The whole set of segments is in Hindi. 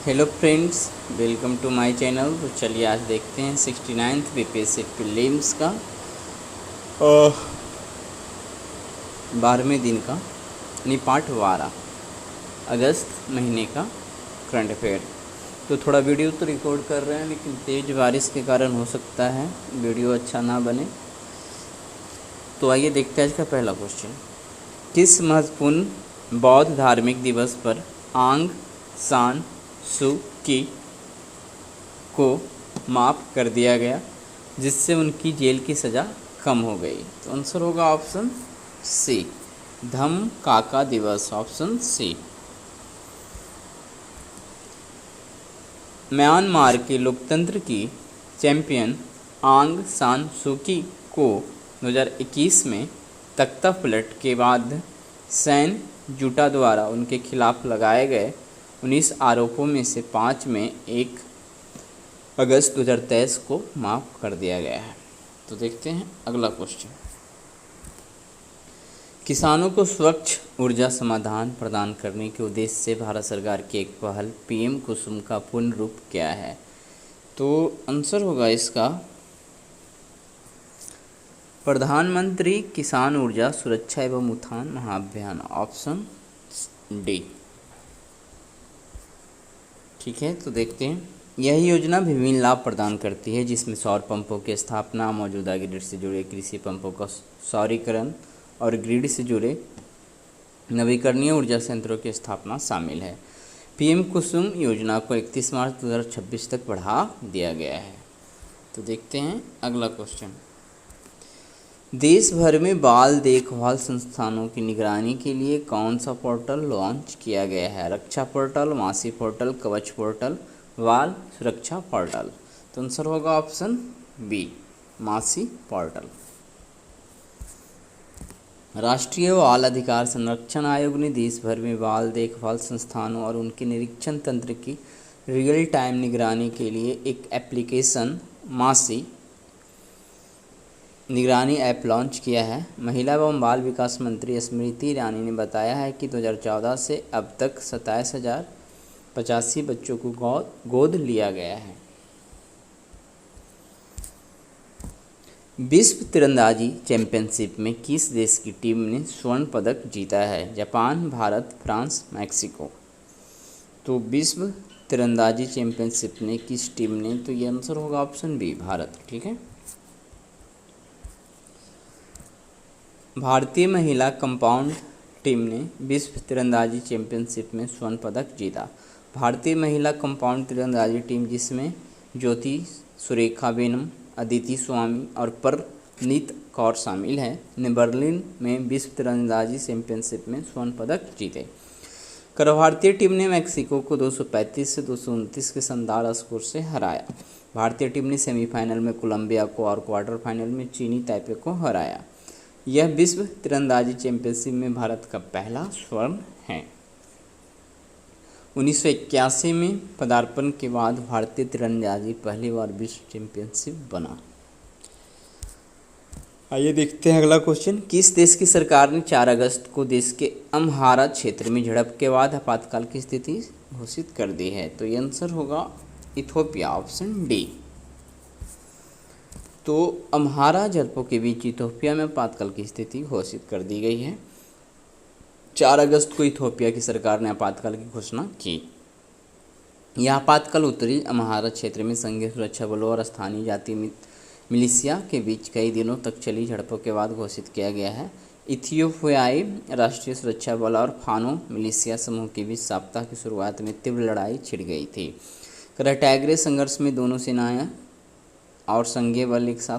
Hello friends, welcome to my channel. तो चलिए आज देखते हैं 69th बीपीएससी प्रीलिम्स का 12वें दिन का यानी पार्ट 12 अगस्त महीने का करंट अफेयर। तो थोड़ा वीडियो तो रिकॉर्ड कर रहे हैं, लेकिन तेज़ बारिश के कारण हो सकता है वीडियो अच्छा ना बने। तो आइए देखते हैं आज का पहला क्वेश्चन। किस महत्वपूर्ण बौद्ध धार्मिक दिवस पर आंग सान सू की को माफ़ कर दिया गया, जिससे उनकी जेल की सज़ा कम हो गई? तो आंसर होगा ऑप्शन सी, धम्म-काका दिवस, ऑप्शन सी। म्यांमार के लोकतंत्र की चैंपियन आंग सान सू की को 2021 में तख्तापलट के बाद सैन्य जुटा द्वारा उनके खिलाफ लगाए गए 19 आरोपों में से 5 में 1 अगस्त 2023 को माफ़ कर दिया गया है। तो देखते हैं अगला क्वेश्चन। किसानों को स्वच्छ ऊर्जा समाधान प्रदान करने के उद्देश्य से भारत सरकार की एक पहल पीएम कुसुम का पूर्ण रूप क्या है? तो आंसर होगा इसका प्रधानमंत्री किसान ऊर्जा सुरक्षा एवं उत्थान महाअभियान, ऑप्शन डी। ठीक है, तो देखते हैं। यह योजना विभिन्न लाभ प्रदान करती है, जिसमें सौर पंपों की स्थापना, मौजूदा ग्रिड से जुड़े कृषि पंपों का सौरीकरण और ग्रिड से जुड़े नवीकरणीय ऊर्जा संयंत्रों की स्थापना शामिल है। पीएम कुसुम योजना को 31 मार्च 2026 तक बढ़ा दिया गया है। तो देखते हैं अगला क्वेश्चन। देश भर में बाल देखभाल संस्थानों की निगरानी के लिए कौन सा पोर्टल लॉन्च किया गया है? रक्षा पोर्टल, मासी पोर्टल, कवच पोर्टल, बाल सुरक्षा पोर्टल। तो आंसर होगा ऑप्शन बी, मासी पोर्टल। राष्ट्रीय बाल अधिकार संरक्षण आयोग ने देश भर में बाल देखभाल संस्थानों और उनके निरीक्षण तंत्र की रियल टाइम निगरानी के लिए एक एप्लीकेशन मासी निगरानी ऐप लॉन्च किया है। महिला एवं बाल विकास मंत्री स्मृति ईरानी ने बताया है कि 2014 से अब तक 27,085 बच्चों को गोद लिया गया है। विश्व तीरंदाजी चैंपियनशिप में किस देश की टीम ने स्वर्ण पदक जीता है? Japan, Bharat, France, Mexico. तो विश्व तीरंदाजी चैंपियनशिप ने किस टीम ने? तो ये आंसर होगा ऑप्शन बी, भारत। ठीक है। भारतीय महिला कंपाउंड टीम ने विश्व तीरंदाजी चैंपियनशिप में स्वर्ण पदक जीता। भारतीय महिला कंपाउंड तीरंदाजी टीम, जिसमें ज्योति सुरेखा वेनम, अदिति स्वामी और परनीत कौर शामिल है, ने बर्लिन में विश्व तीरंदाजी चैंपियनशिप में स्वर्ण पदक जीते। भारतीय टीम ने मैक्सिको को 235 से 229 के शानदार स्कोर से हराया। भारतीय टीम ने सेमीफाइनल में कोलंबिया को और क्वार्टर फाइनल में चीनी ताइपे को हराया। यह विश्व तीरंदाजी चैंपियनशिप में भारत का पहला स्वर्ण है। 1981 में पदार्पण के बाद भारतीय तीरंदाजी पहली बार विश्व चैंपियनशिप बना। आइए देखते हैं अगला क्वेश्चन। किस देश की सरकार ने 4 अगस्त को देश के अम्हारा क्षेत्र में झड़प के बाद आपातकाल की स्थिति घोषित कर दी है? तो ये आंसर होगा इथोपिया, ऑप्शन डी। तो अम्हारा झड़पों के बीच इथोपिया में आपातकाल की स्थिति घोषित कर दी गई है। 4 अगस्त को इथोपिया की सरकार ने आपातकाल की घोषणा की। यह आपातकाल उत्तरी अम्हारा क्षेत्र में संघीय सुरक्षा बलों और स्थानीय जाति मिलिशिया के बीच कई दिनों तक चली झड़पों के बाद घोषित किया गया है। इथियोपियाई राष्ट्रीय सुरक्षा बल और फानो मिलिशिया समूह के बीच सप्ताह की शुरुआत में तीव्र लड़ाई छिड़ गई थी। कराटाग्रे संघर्ष में दोनों सेनाएं और संघीय बल एक साथ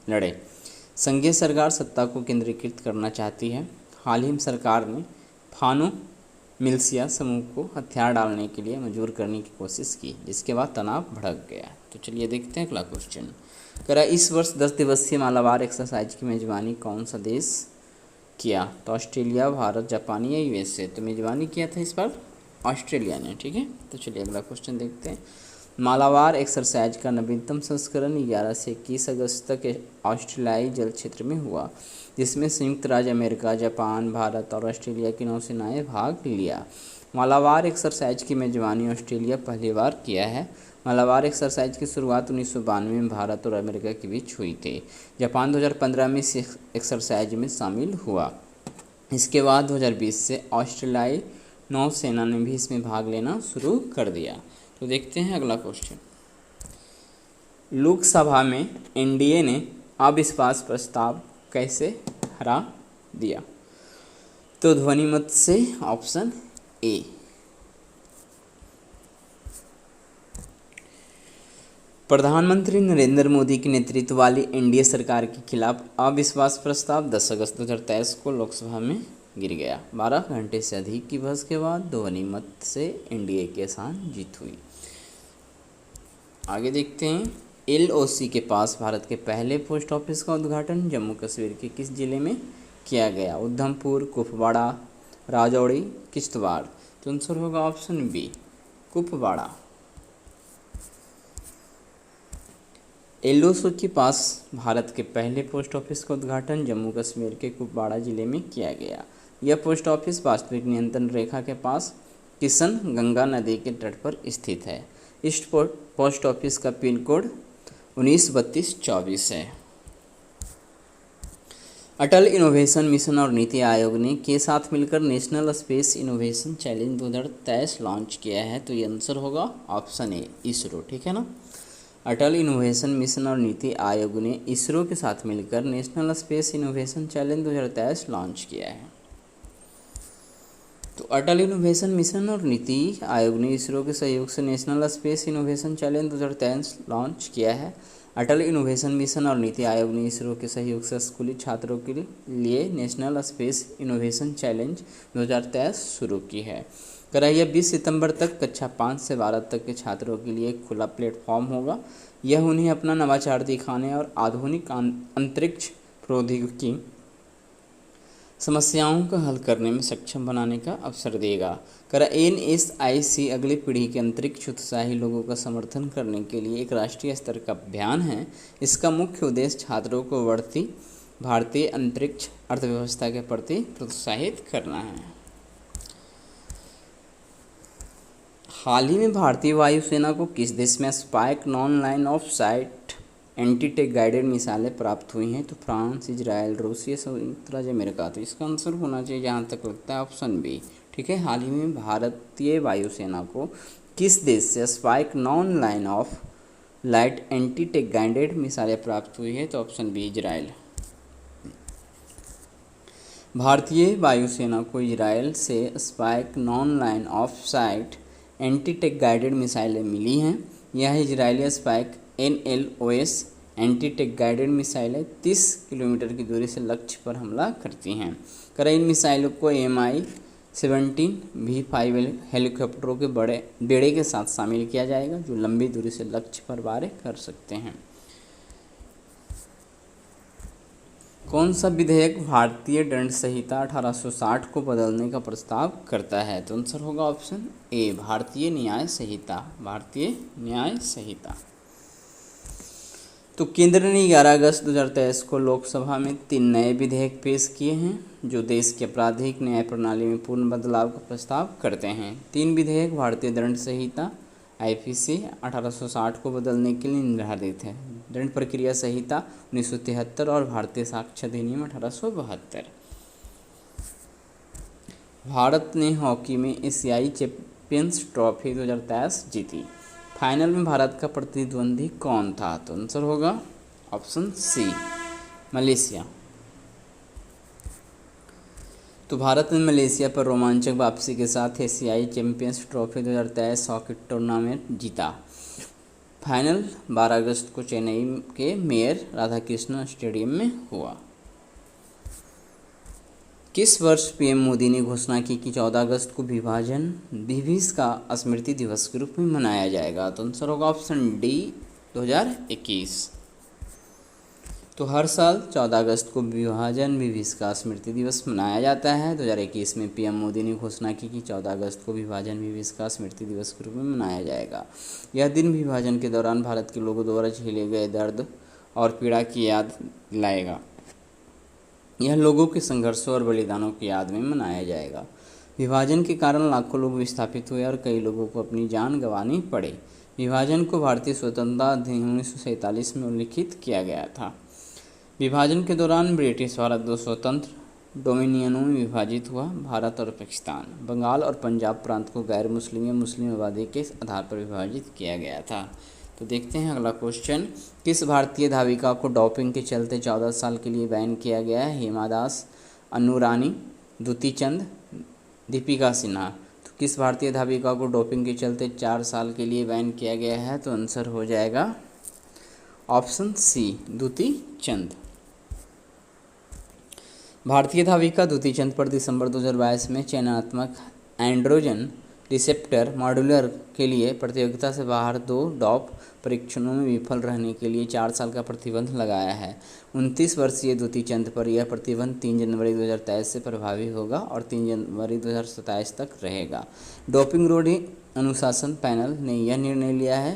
लड़े। संघीय सरकार सत्ता को केंद्रीकृत करना चाहती है। हाल ही में सरकार ने फानो मिलिशिया समूह को हथियार डालने के लिए मजबूर करने की कोशिश की, जिसके बाद तनाव भड़क गया। तो चलिए देखते हैं अगला क्वेश्चन। इस वर्ष 10 दिवसीय मालाबार एक्सरसाइज की मेजबानी कौन सा देश किया? तो ऑस्ट्रेलिया, भारत, जापान या यूएसए। तो मेजबानी किया था इस बार ऑस्ट्रेलिया ने। ठीक है, तो चलिए अगला क्वेश्चन देखते हैं। मालाबार एक्सरसाइज का नवीनतम संस्करण 11 से 21 अगस्त तक ऑस्ट्रेलियाई जल क्षेत्र में हुआ, जिसमें संयुक्त राज्य अमेरिका, जापान, भारत और ऑस्ट्रेलिया की नौसेनाएं भाग लिया। मालाबार एक्सरसाइज की मेजबानी ऑस्ट्रेलिया पहली बार किया है। मालाबार एक्सरसाइज की शुरुआत 1992 में भारत और अमेरिका के बीच हुई थी। जापान 2015 में इस एक्सरसाइज में शामिल हुआ। इसके बाद 2020 से ऑस्ट्रेलियाई नौसेना ने भी इसमें भाग लेना शुरू कर दिया। तो देखते हैं अगला क्वेश्चन। लोकसभा में एनडीए ने अविश्वास प्रस्ताव कैसे हरा दिया? तो ध्वनि मत से, ऑप्शन ए। प्रधानमंत्री नरेंद्र मोदी के नेतृत्व वाली एनडीए सरकार के खिलाफ अविश्वास प्रस्ताव 10 अगस्त 2023 को लोकसभा में गिर गया। 12 घंटे से अधिक की बहस के बाद ध्वनि मत से एनडीए के आसान जीत हुई। आगे देखते हैं। एलओसी के पास भारत के पहले पोस्ट ऑफिस का उद्घाटन जम्मू कश्मीर के किस जिले में किया गया? उधमपुर, कुपवाड़ा, राजौरी, किश्तवाड़। तो आंसर होगा ऑप्शन बी, कुपवाड़ा। एलओसी के पास भारत के पहले पोस्ट ऑफिस का उद्घाटन जम्मू कश्मीर के कुपवाड़ा जिले में किया गया। यह पोस्ट ऑफिस वास्तविक नियंत्रण रेखा के पास किशन गंगा नदी के तट पर स्थित है। इस पोस्ट ऑफिस का पिन कोड 193224 है। अटल इनोवेशन मिशन और नीति आयोग ने के साथ मिलकर national space innovation challenge 2023 launch किया है। तो ये आंसर होगा ऑप्शन ए, इसरो। ठीक है ना। अटल इनोवेशन मिशन और नीति आयोग ने इसरो के साथ मिलकर national space innovation challenge 2023 launch किया है। तो अटल इनोवेशन मिशन और नीति आयोग ने इसरो के सहयोग से national space innovation challenge 2023 launch किया है। अटल इनोवेशन मिशन और नीति आयोग ने इसरो के सहयोग से स्कूली छात्रों के लिए नेशनल स्पेस इनोवेशन चैलेंज 2023 शुरू की है। यह 20 सितंबर तक कक्षा 5 से 12 तक के छात्रों के लिए एक खुला प्लेटफॉर्म होगा। यह उन्हें अपना नवाचार दिखाने और आधुनिक अंतरिक्ष प्रौद्योगिकी समस्याओं का हल करने में सक्षम बनाने का अवसर देगा। एनएसआईसी अगली पीढ़ी के अंतरिक्ष उत्साही लोगों का समर्थन करने के लिए एक राष्ट्रीय स्तर का अभियान है। इसका मुख्य उद्देश्य छात्रों को बढ़ती भारतीय अंतरिक्ष अर्थव्यवस्था के प्रति प्रोत्साहित करना है। हाल ही में भारतीय वायुसेना को किस देश में spike non line of sight anti tank guided मिसाइलें प्राप्त हुई हैं? तो फ्रांस, इजराइल, रूसिया, संयुक्त राज्य अमेरिका। तो इसका आंसर होना चाहिए जहाँ तक लगता है ऑप्शन बी। ठीक है। हाल ही में भारतीय वायुसेना को किस देश से spike non line of light anti tank guided मिसाइलें प्राप्त हुई है? तो ऑप्शन बी, इजराइल। भारतीय वायुसेना को इजराइल से spike non line of sight anti tank guided मिसाइलें मिली हैं। यह Israeli spike NLOS anti tank guided मिसाइलें 30 किलोमीटर की दूरी से लक्ष्य पर हमला करती हैं। इन मिसाइलों को Mi-17 V5 हेलीकॉप्टरों के बड़े बेड़े के साथ शामिल किया जाएगा, जो लंबी दूरी से लक्ष्य पर वार कर सकते हैं। कौन सा विधेयक भारतीय दंड संहिता 1860 को बदलने का प्रस्ताव करता है? तो आंसर होगा ऑप्शन ए, भारतीय न्याय संहिता। भारतीय न्याय संहिता। तो केंद्र ने 11 अगस्त 2023 को लोकसभा में 3 नए विधेयक पेश किए हैं, जो देश की आपराधिक न्याय प्रणाली में पूर्ण बदलाव का प्रस्ताव करते हैं। 3 विधेयक भारतीय दंड संहिता IPC 1860 को बदलने के लिए निर्धारित है। दंड प्रक्रिया संहिता 1973 और भारतीय साक्ष्य अधिनियम 1872। भारत ने हॉकी में एशियाई चैंपियंस ट्रॉफी 2023 जीती। फाइनल में भारत का प्रतिद्वंदी कौन था? तो आंसर होगा ऑप्शन सी, मलेशिया। तो भारत ने मलेशिया पर रोमांचक वापसी के साथ एशियाई चैंपियंस ट्रॉफी 2023 हॉकी टूर्नामेंट जीता। फाइनल 12 अगस्त को चेन्नई के मेयर राधाकृष्णन स्टेडियम में हुआ। किस वर्ष पीएम मोदी ने घोषणा की कि 14 अगस्त को विभीष का स्मृति दिवस के रूप में मनाया जाएगा? तो आंसर होगा ऑप्शन डी, 2021। तो हर साल 14 अगस्त को विभीष का स्मृति दिवस मनाया जाता है। 2021 में पीएम मोदी ने घोषणा की कि 14 अगस्त को विभीष का स्मृति दिवस के रूप में मनाया जाएगा। यह दिन विभाजन के दौरान भारत के लोगों द्वारा झेले गए दर्द और पीड़ा की याद दिलाएगा। यह लोगों के संघर्षों और बलिदानों की याद में मनाया जाएगा। विभाजन के कारण लाखों लोग विस्थापित हुए और कई लोगों को अपनी जान गंवानी पड़ी। विभाजन को भारतीय स्वतंत्रता अधिनियम 1947 में उल्लिखित किया गया था। विभाजन के दौरान ब्रिटिश भारत दो स्वतंत्र डोमिनियनों में विभाजित हुआ। भारत और पाकिस्तान, बंगाल और पंजाब प्रांत को गैर मुस्लिम या मुस्लिम आबादी के आधार पर विभाजित किया गया था। तो देखते हैं अगला क्वेश्चन, किस भारतीय धाविका को डोपिंग के चलते 14 साल के लिए बैन किया गया है? हिमा दास, अन्नू रानी, दुती चंद, दीपिका सिन्हा। तो किस भारतीय धाविका को डोपिंग के चलते 4 साल के लिए बैन किया गया है? तो आंसर हो जाएगा ऑप्शन सी, दुती चंद। भारतीय धाविका दुती चंद पर दिसंबर 2022 में चयनात्मक एंड्रोजन रिसेप्टर मॉड्यूलर के लिए प्रतियोगिता से बाहर 2 डॉप परीक्षणों में विफल रहने के लिए 4 साल का प्रतिबंध लगाया है। 29 वर्षीय दुती चंद पर यह प्रतिबंध 3 जनवरी 2023 से प्रभावी होगा और 3 जनवरी 2027 तक रहेगा। डोपिंग रोधी अनुशासन पैनल ने यह निर्णय लिया है।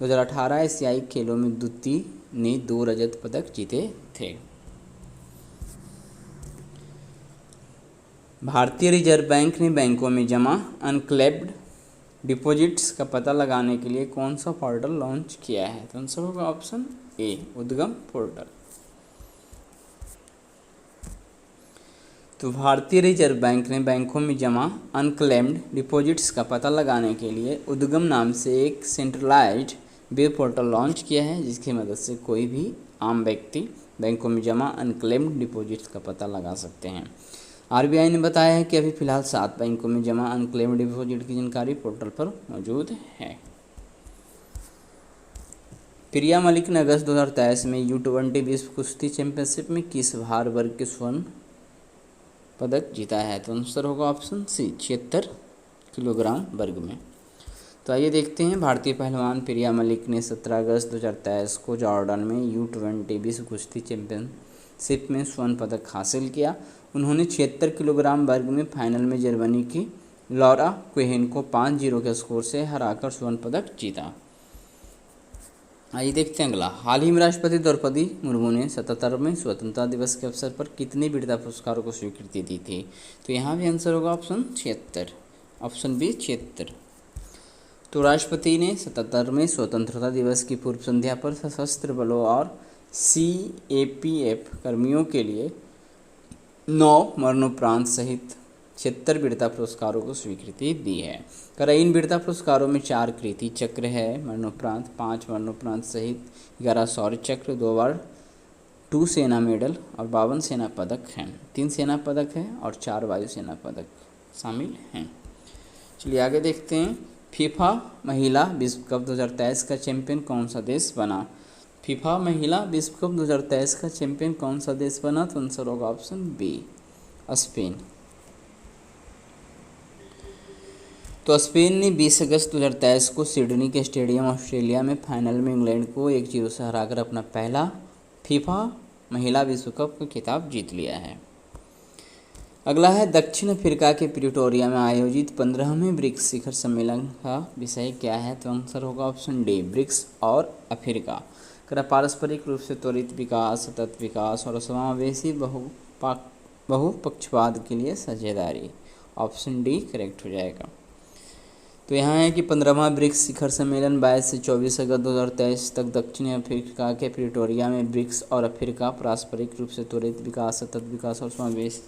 2018 एशियाई खेलों में दुती ने 2 रजत पदक जीते थे। भारतीय रिजर्व बैंक ने बैंकों में जमा अनक्लेम्ड डिपॉजिट्स का पता लगाने के लिए कौन सा पोर्टल लॉन्च किया है? तो आंसर होगा ऑप्शन ए, उद्गम पोर्टल। तो भारतीय रिजर्व बैंक ने बैंकों में जमा अनक्लेम्ड डिपॉजिट्स का पता लगाने के लिए उद्गम नाम से एक सेंट्रलाइज्ड वेब पोर्टल लॉन्च किया है, जिसकी मदद से कोई भी आम व्यक्ति बैंकों में जमा अनक्लेम्ड डिपॉजिट्स का पता लगा सकते हैं। आरबीआई ने बताया है कि अभी फिलहाल 7 बैंकों में जमा अनक्लेम्ड डिपॉजिट की जानकारी पोर्टल पर मौजूद है। प्रिया मलिक ने अगस्त 2023 में U20 विश्व कुश्ती चैंपियनशिप में किस भार वर्ग के स्वर्ण पदक जीता है? तो आंसर होगा ऑप्शन सी, 76 किलोग्राम वर्ग में। तो आइए देखते हैं, भारतीय पहलवान प्रिया मलिक ने 17 अगस्त 2023 को जॉर्डन में U20 विश्व कुश्ती चैंपियनशिप में स्वर्ण पदक हासिल किया। उन्होंने 76 किलोग्राम वर्ग में फाइनल में जर्मनी की लॉरा कोहेन को 5-0 के स्कोर से हराकर स्वर्ण पदक जीता। आइए देखते हैं अगला, हाल ही में राष्ट्रपति द्रौपदी मुर्मू ने 77वें स्वतंत्रता दिवस के अवसर पर कितने वीरता पुरस्कारों को स्वीकृति दी थी? तो यहाँ भी आंसर होगा ऑप्शन 76, ऑप्शन बी 76। तो राष्ट्रपति ने 77वें स्वतंत्रता दिवस की पूर्व संध्या पर सशस्त्र बलों और CAPF कर्मियों के लिए 9 मरणोपरांत सहित 76 वीरता पुरस्कारों को स्वीकृति दी है। इन वीरता पुरस्कारों में 4 कीर्ति चक्र है मरणोपरांत, 5 मरणोपरांत सहित 11 शौर्य चक्र, 2 बार 2 सेना मेडल और 52 सेना पदक हैं। 3 सेना पदक है और 4 वायुसेना पदक शामिल हैं। चलिए आगे देखते हैं, फीफा महिला विश्व कप 2023 का चैंपियन कौन सा देश बना? फीफा महिला विश्व कप 2023 का चैंपियन कौन सा देश बना? तो आंसर होगा ऑप्शन बी, स्पेन। तो स्पेन ने 20 अगस्त 2023 को सिडनी के स्टेडियम ऑस्ट्रेलिया में फाइनल में इंग्लैंड को 1-0 से हराकर अपना पहला फीफा महिला विश्व कप का खिताब जीत लिया है। अगला है, दक्षिण अफ्रीका के प्रिटोरिया में आयोजित 15वें ब्रिक्स शिखर सम्मेलन का विषय क्या है? तो आंसर होगा ऑप्शन डी, ब्रिक्स और अफ्रीका। पारस्परिक रूप से त्वरित विकास, सतत विकास और समावेशी बहुपक्षवाद के लिए साझेदारी, ऑप्शन डी करेक्ट हो जाएगा। तो यहाँ है कि 15वां ब्रिक्स शिखर सम्मेलन 22 से 24 अगस्त 2023 तक दक्षिण अफ्रीका के प्रिटोरिया में ब्रिक्स और अफ्रीका पारस्परिक रूप से त्वरित विकास, सतत विकास और समावेश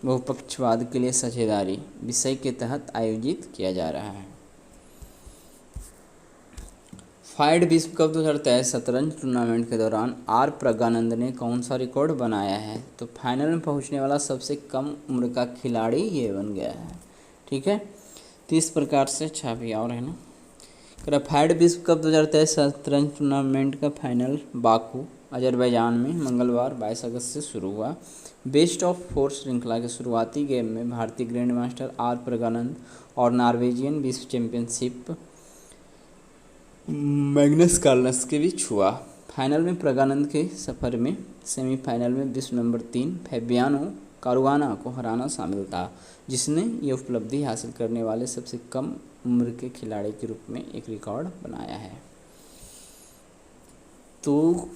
बहुपक्षवाद के लिए साझेदारी विषय के तहत आयोजित किया जा रहा है। फाइड विश्व कप 2023 शतरंज टूर्नामेंट के दौरान आर प्रज्ञानंद ने कौन सा रिकॉर्ड बनाया है? तो फाइनल में पहुंचने वाला सबसे कम उम्र का खिलाड़ी ये बन गया है। ठीक है, तो इस प्रकार से अच्छा भी और है ना। फाइड विश्व कप 2023 शतरंज टूर्नामेंट का फाइनल बाकू अजरबैजान में मंगलवार 22 अगस्त से शुरू हुआ। बेस्ट ऑफ 4 श्रृंखला के शुरुआती गेम में भारतीय ग्रैंड मास्टर आर प्रज्ञानंद और नॉर्वेजियन विश्व चैंपियनशिप मैग्नस कार्लसन के बीच हुआ। फाइनल में प्रज्ञानंद के सफर में सेमीफाइनल में विश्व नंबर 3 फैबियानो कारुआना को हराना शामिल था, जिसने ये उपलब्धि हासिल करने वाले सबसे कम उम्र के खिलाड़ी के रूप में एक रिकॉर्ड बनाया है। तो